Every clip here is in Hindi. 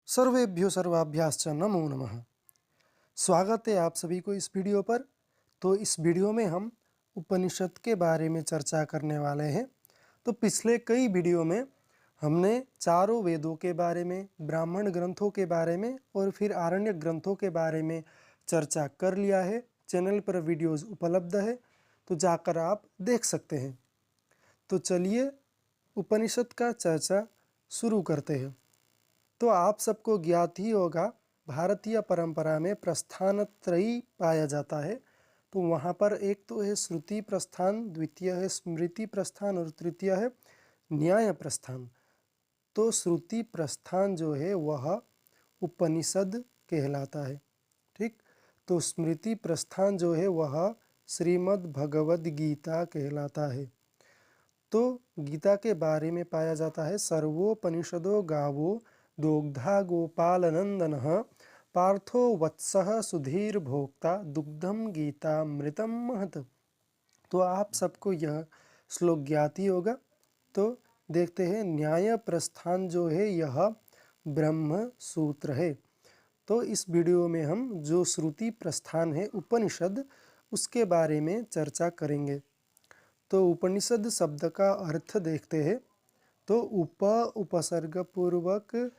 सर्वेभ्यो सर्वाभ्याश्च नमो नमः। स्वागत है आप सभी को इस वीडियो पर। तो इस वीडियो में हम उपनिषद के बारे में चर्चा करने वाले हैं। तो पिछले कई वीडियो में हमने चारों वेदों के बारे में, ब्राह्मण ग्रंथों के बारे में और फिर आरण्यक ग्रंथों के बारे में चर्चा कर लिया है। चैनल पर वीडियोज़ उपलब्ध है, तो जाकर आप देख सकते हैं। तो चलिए उपनिषद का चर्चा शुरू करते हैं। तो आप सबको ज्ञात ही होगा, भारतीय परंपरा में प्रस्थानत्रयी पाया जाता है। तो वहाँ पर एक तो है श्रुति प्रस्थान, द्वितीय है स्मृति प्रस्थान और तृतीय है न्याय प्रस्थान। तो श्रुति प्रस्थान जो है वह उपनिषद कहलाता है। ठीक। तो स्मृति प्रस्थान जो है वह श्रीमद् भगवद गीता कहलाता है। तो गीता के बारे में पाया जाता है, सर्वोपनिषदो गावो दोग्धा गोपालनंदनः पार्थो वत्सः सुधीर भोक्ता दुग्धम गीता मृतम महत। तो आप सबको यह श्लोक ज्ञात ही होगा। तो देखते हैं, न्याय प्रस्थान जो है यह ब्रह्म सूत्र है। तो इस वीडियो में हम जो श्रुति प्रस्थान है उपनिषद, उसके बारे में चर्चा करेंगे। तो उपनिषद शब्द का अर्थ देखते हैं। तो उपसर्ग पूर्वक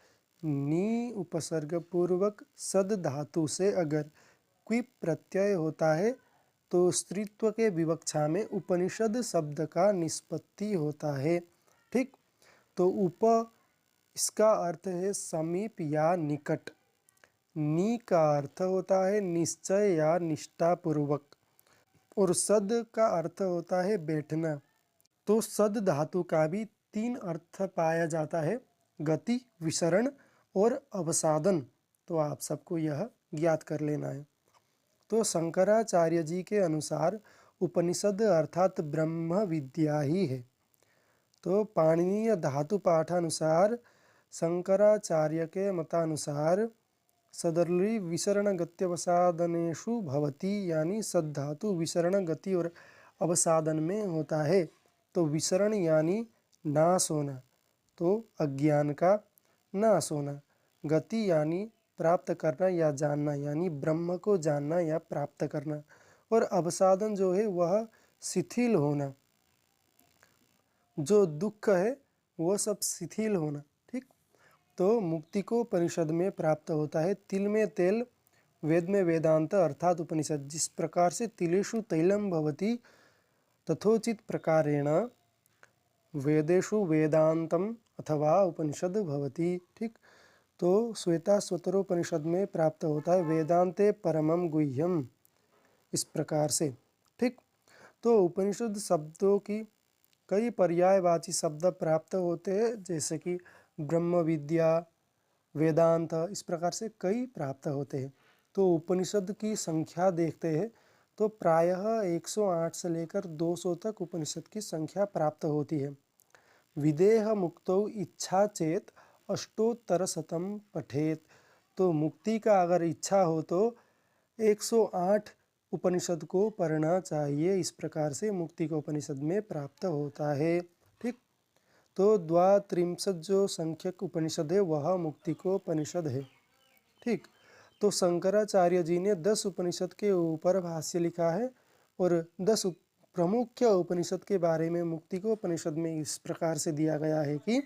नी उपसर्ग पूर्वक सद धातु से अगर क्विप प्रत्यय होता है तो स्त्रीत्व के विवक्षा में उपनिषद शब्द का निष्पत्ति होता है। ठीक। तो इसका अर्थ है समीप या निकट। नी का अर्थ होता है निश्चय या निष्ठापूर्वक और सद का अर्थ होता है बैठना। तो सद धातु का भी 3 अर्थ पाया जाता है, गति, विसरण और अवसादन। तो आप सबको यह ज्ञात कर लेना है। तो शंकराचार्य जी के अनुसार उपनिषद अर्थात ब्रह्म विद्या ही है। तो पाणिनीय धातु पाठानुसार शंकराचार्य के मतानुसार सदर्ली विसरण गत्यवसादनेषु भवति, यानी सद्धातु विसरण, गति और अवसादन में होता है। तो विसरण यानी नाश होना, तो अज्ञान का नाश होना। गति यानी प्राप्त करना या जानना, यानी ब्रह्म को जानना या प्राप्त करना। और अवसादन जो है वह शिथिल होना, जो दुख है वह सब शिथिल होना। ठीक। तो मुक्ति को उपनिषद में प्राप्त होता है। तिल में तेल, वेद में वेदांत अर्थात उपनिषद। जिस प्रकार से तिलेषु तैलम भवति तथोचित प्रकारेण वेदेषु वेदांतम अथवा उपनिषद भवति। ठीक। तो श्वेताश्वतरोपनिषद में प्राप्त होता है वेदांते परमम गुह्यम, इस प्रकार से। ठीक। तो उपनिषद शब्दों की कई पर्यायवाची शब्द प्राप्त होते हैं, जैसे कि ब्रह्म विद्या, वेदांत, इस प्रकार से कई प्राप्त होते हैं। तो उपनिषद की संख्या देखते हैं तो प्रायः 108 से लेकर 200 तक उपनिषद की संख्या प्राप्त होती है। विदेह मुक्तौ इच्छा चेत अष्टोत्तर शतम पठेत। तो मुक्ति का अगर इच्छा हो तो 108 उपनिषद को पढ़ना चाहिए। इस प्रकार से मुक्ति को उपनिषद में प्राप्त होता है। ठीक। तो द्वात्रिंशत् जो संख्यक उपनिषद है वह मुक्ति को उपनिषद है। ठीक। तो शंकराचार्य जी ने 10 उपनिषद के ऊपर भाष्य लिखा है और 10 प्रमुख उपनिषद के बारे में मुक्ति को उपनिषद में इस प्रकार से दिया गया है कि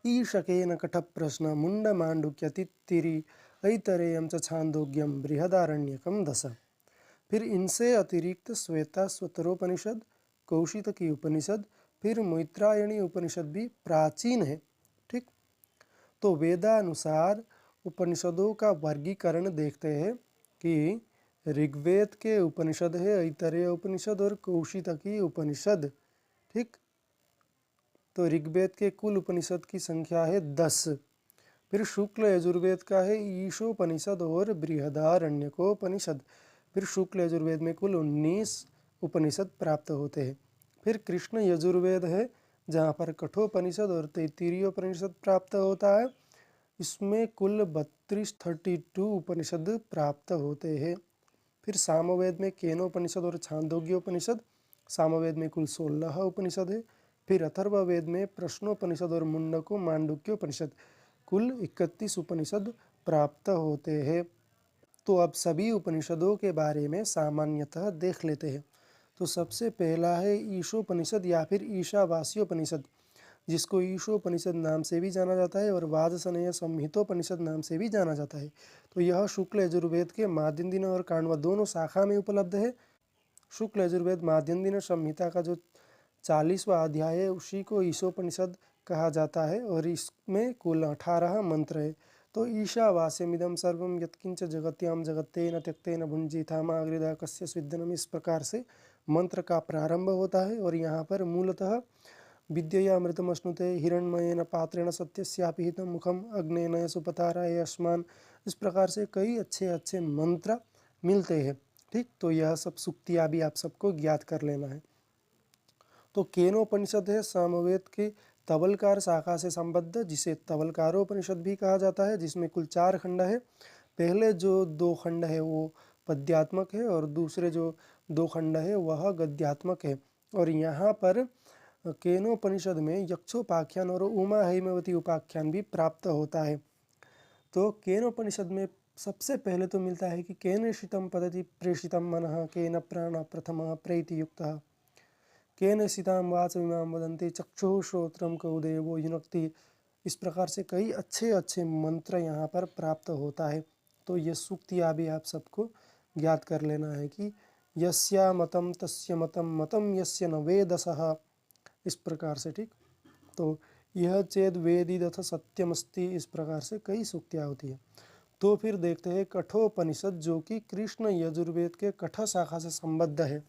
ईशकेन कठ प्रश्न मुंड मांडुक्य तित्तिरी ऐतरेयम च छांदोग्यम बृहदारण्यकम 10। फिर इनसे अतिरिक्त श्वेताश्वतरोपनिषद, कौशितकी उपनिषद, फिर मैत्रायणी उपनिषद भी प्राचीन है। ठीक। तो वेदानुसार उपनिषदों का वर्गीकरण देखते हैं कि ऋग्वेद के उपनिषद है ऐतरेय उपनिषद और कौशितकी उपनिषद। ठीक। तो ऋग्वेद के कुल उपनिषद की संख्या है 10। फिर शुक्ल यजुर्वेद का है ईशोपनिषद और बृहदारण्यकोपनिषद। फिर शुक्ल यजुर्वेद में कुल 19 उपनिषद प्राप्त होते हैं। फिर कृष्ण यजुर्वेद है जहाँ पर कठोपनिषद और तैत्तिरीयोपनिषद प्राप्त होता है। इसमें कुल 32 उपनिषद प्राप्त होते हैं। फिर सामवेद में केनोपनिषद और छांदोग्योपनिषद। सामवेद में कुल 16 उपनिषद है। फिर अथर्ववेद में प्रश्नोपनिषद और मुंडको मांडुक्योपनिषद। कुल 31 उपनिषद प्राप्त होते हैं। तो अब सभी उपनिषदों के बारे में सामान्यतः देख लेते हैं। तो सबसे पहला है ईशोपनिषद या फिर ईशावास्योपनिषद, जिसको ईशोपनिषद नाम से भी जाना जाता है और वाजसनेय संहितोपनिषद नाम से भी जाना जाता है। तो यह शुक्ल यजुर्वेद के माध्यन्दिन और काण्व दोनों शाखा में उपलब्ध है। शुक्ल यजुर्वेद माध्यन्दिन संहिता का जो 40वां अध्याय है उसी को ईशोपनिषद कहा जाता है और इसमें कुल 18 मंत्र है। तो ईशावास्यमिदं सर्वं यत्किंच जगत्यां जगत्तेन त्यक्तेन भुञ्जीथामाग्रिदा कस्य स्विद्दनम्, इस प्रकार से मंत्र का प्रारंभ होता है। और यहाँ पर मूलतः विद्ययामृतमश्नुते हिरण्मयेन पात्रेण सत्यस्यापिहितं मुखम अग्नेन सुपताराय अस्मान्, इस प्रकार से कई अच्छे अच्छे मंत्र मिलते हैं। ठीक, तो यह सब सूक्तियाँ भी आप सबको ज्ञात कर लेना है। तो केनोपनिषद है सामवेद के तवलकार शाखा से संबद्ध, जिसे तवलकारोपनिषद भी कहा जाता है, जिसमें कुल 4 खंड है। पहले जो 2 खंड है वो पद्यात्मक है और दूसरे जो 2 खंड है वह गद्यात्मक है। और यहाँ पर केनोपनिषद में यक्षोपाख्यान और उमा हेमवती उपाख्यान भी प्राप्त होता है। तो केनोपनिषद में सबसे पहले तो मिलता है कि केन शितं पतति प्रेषितं मनः, केन प्राण प्रथमः प्रैति युक्तः, केन सितां वाचमिमां वदन्ति चक्षुः श्रोत्रं कौ देवो युनक्ति। इस प्रकार से कई अच्छे अच्छे मंत्र यहाँ पर प्राप्त होता है। तो ये सूक्तियाँ भी आप सबको ज्ञात कर लेना है कि यस्या मतम तस्य मतम मतम यस्य न वेदसः, इस प्रकार से। ठीक, तो यह चेद वेदिदथ सत्यमस्ति, इस प्रकार से कई सूक्तियाँ होती है। तो फिर देखते हैं कठोपनिषद, जो कि कृष्ण यजुर्वेद के कठ शाखा से संबद्ध है।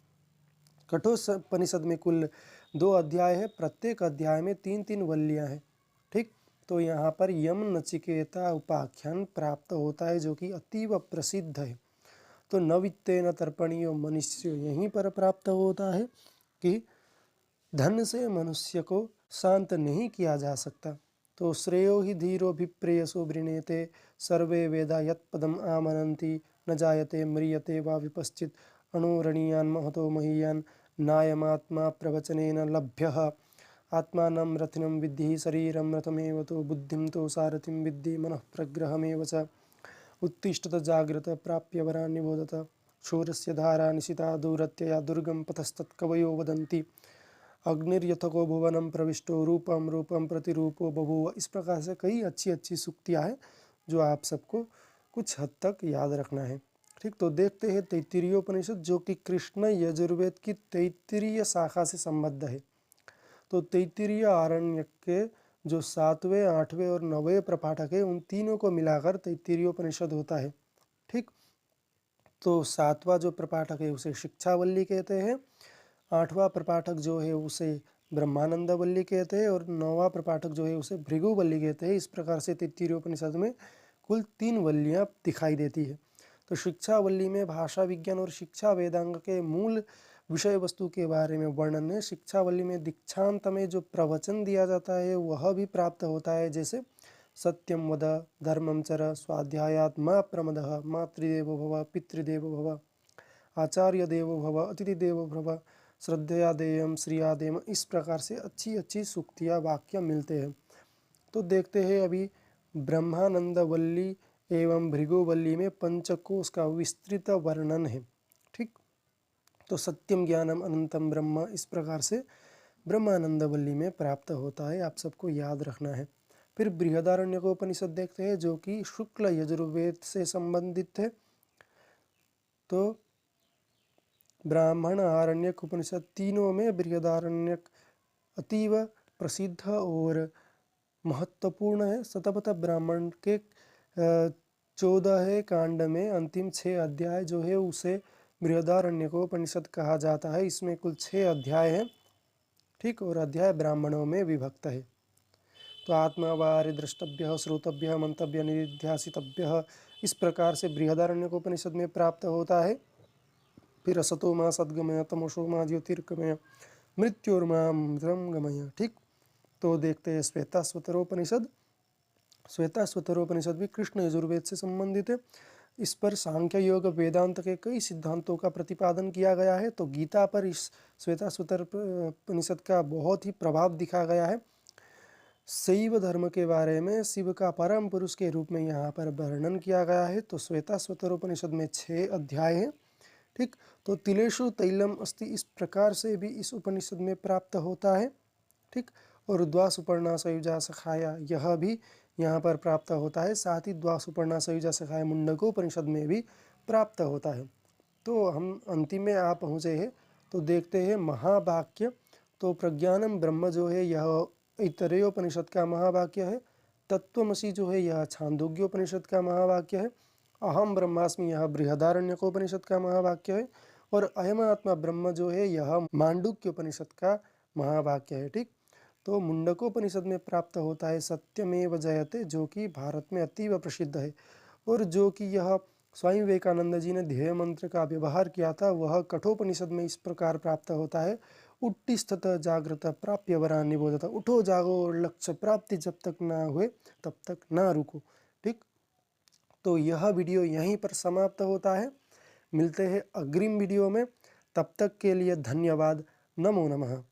कठोपनिषद में कुल 2 अध्याय है, प्रत्येक अध्याय में 3-3 वल्लियाँ हैं। ठीक, तो यहाँ पर यम नचिकेता उपाख्यान प्राप्त होता है, जो कि अतीव प्रसिद्ध है। तो नवित्तेन तर्पणीयो मनुष्य, यहीं पर प्राप्त होता है कि धन से मनुष्य को शांत नहीं किया जा सकता। तो श्रेयो ही धीरो भिप्रेयसो वृणीते, सर्वे वेदा यत्पदम आमनन्ति, न जायते म्रियते वा विपश्चित, अणुरणीयान महतो महीयान, नायमात्मा प्रवचनेन लभ्यः, आत्मानं रथिनं विद्धि शरीरं रथमेव तो, बुद्धिं तो सारथिं विद्धि मनः प्रग्रहमेव च, उत्तिष्ठत जाग्रत प्राप्य वरान् निबोधत, क्षोरस्य धारा निशिता दूरत्यया दुर्गम पथस्तत्कवयो वदन्ति, अग्निर्यथको भुवनम प्रविष्टो रूपम रूपम प्रतिरूपो बभूव। इस प्रकार से कई अच्छी अच्छी सूक्तियाँ हैं जो आप सबको कुछ हद तक याद रखना है। ठीक, तो देखते हैं तैत्तिरीयोपनिषद, जो कि कृष्ण यजुर्वेद की तैत्तिरीय शाखा से संबद्ध है। तो तैत्तिरीय आरण्यक के जो 7वें, 8वें और 9वें प्रपाठक है, उन तीनों को मिलाकर तैत्तिरीयोपनिषद होता है। ठीक, तो 7वां जो प्रपाठक है उसे शिक्षावल्ली कहते हैं, 8वां प्रपाठक जो है उसे ब्रह्मानंदवल्ली कहते हैं और 9वां प्रपाठक जो है उसे भृगुवल्ली कहते हैं। इस प्रकार से तैत्तिरीयोपनिषद में कुल 3 वल्लियाँ दिखाई देती है। तो शिक्षावल्ली में भाषा विज्ञान और शिक्षा वेदांग के मूल विषय वस्तु के बारे में वर्णन है। शिक्षावल्ली में दीक्षांत में जो प्रवचन दिया जाता है वह भी प्राप्त होता है, जैसे सत्यम वद, धर्मम चर, स्वाध्यायात् मा प्रमदः, मातृदेवो भव, पितृदेवो भव, आचार्य देवो भव, अतिथि देवो भव, श्रद्धया देयम श्रिया देम। इस प्रकार से अच्छी अच्छी सूक्तियाँ वाक्य मिलते हैं। तो देखते हैं अभी ब्रह्मानंदवल्ली एवं भृगुवल्ली में पंचकोश का विस्तृत वर्णन है। ठीक, तो सत्यम ज्ञानम अनंतम ब्रह्म, इस प्रकार से ब्रह्मानंदवल्ली में प्राप्त होता है, आप सबको याद रखना है। फिर बृहदारण्यकोपनिषद देखते हैं, जो कि शुक्ल यजुर्वेद से संबंधित है। तो ब्राह्मण, आरण्यक, उपनिषद तीनों में बृहदारण्यक अतीव प्रसिद्ध और महत्वपूर्ण है। शतपथ ब्राह्मण के 14 कांड में अंतिम 6 अध्याय जो है उसे बृहदारण्यकोपनिषद कहा जाता है। इसमें कुल 6 अध्याय हैं। ठीक, और अध्याय ब्राह्मणों में विभक्त है। तो आत्मावारि द्रष्टव्य, श्रोतव्य, मंतव्य, निध्यासितव्य, इस प्रकार से बृहदारण्यकोपनिषद में प्राप्त होता है। फिर असतो मा सद्गमय, तमसो मा ज्योतिर्गमय, मृत्योर्मामृतं गमय। ठीक, तो देखते हैं श्वेताश्वतरोपनिषद। श्वेताश्वतरोपनिषद भी कृष्ण यजुर्वेद से संबंधित है। इस पर सांख्य योग वेदांत के कई सिद्धांतों का प्रतिपादन किया गया है। तो गीता पर इस श्वेताश्वतर उपनिषद का बहुत ही प्रभाव दिखा गया है। शैव धर्म के बारे में शिव का परम पुरुष के रूप में यहाँ पर वर्णन किया गया है। तो श्वेताश्वतर उपनिषद में 6 अध्याय हैं। ठीक, तो तिलेषु तैलम अस्ति इस प्रकार से भी इस उपनिषद में प्राप्त होता है। ठीक, और द्वासुपर्णा सयुजा सखाया यह भी यहाँ पर प्राप्त होता है। साथ ही द्वासुपर्णा सयुजा सखाया मुंडको उपनिषद में भी प्राप्त होता है। तो हम अंतिम में आ पहुँचे हैं। तो देखते हैं महावाक्य। तो प्रज्ञानम ब्रह्म जो है यह ऐतरेयोपनिषद का महावाक्य है। तत्त्वमसि जो है यह छांदोग्योपनिषद का महावाक्य है। अहम ब्रह्मास्मि यह बृहदारण्यकोपनिषद का महावाक्य है। और अयम आत्मा ब्रह्म जो है यह मांडुक्योपनिषद का महावाक्य है। ठीक, तो मुंडकोपनिषद में प्राप्त होता है सत्यमेव जयते, जो कि भारत में अतीव प्रसिद्ध है। और जो कि यह स्वामी विवेकानंद जी ने ध्येय मंत्र का व्यवहार किया था, वह कठोपनिषद में इस प्रकार प्राप्त होता है। उत्तिष्ठत जागृत प्राप्य वरान निबोधत। उठो जागो और लक्ष्य प्राप्ति जब तक ना हुए तब तक ना रुको। ठीक, तो यह वीडियो यहीं पर समाप्त होता है। मिलते हैं अग्रिम वीडियो में। तब तक के लिए धन्यवाद। नमो नमः।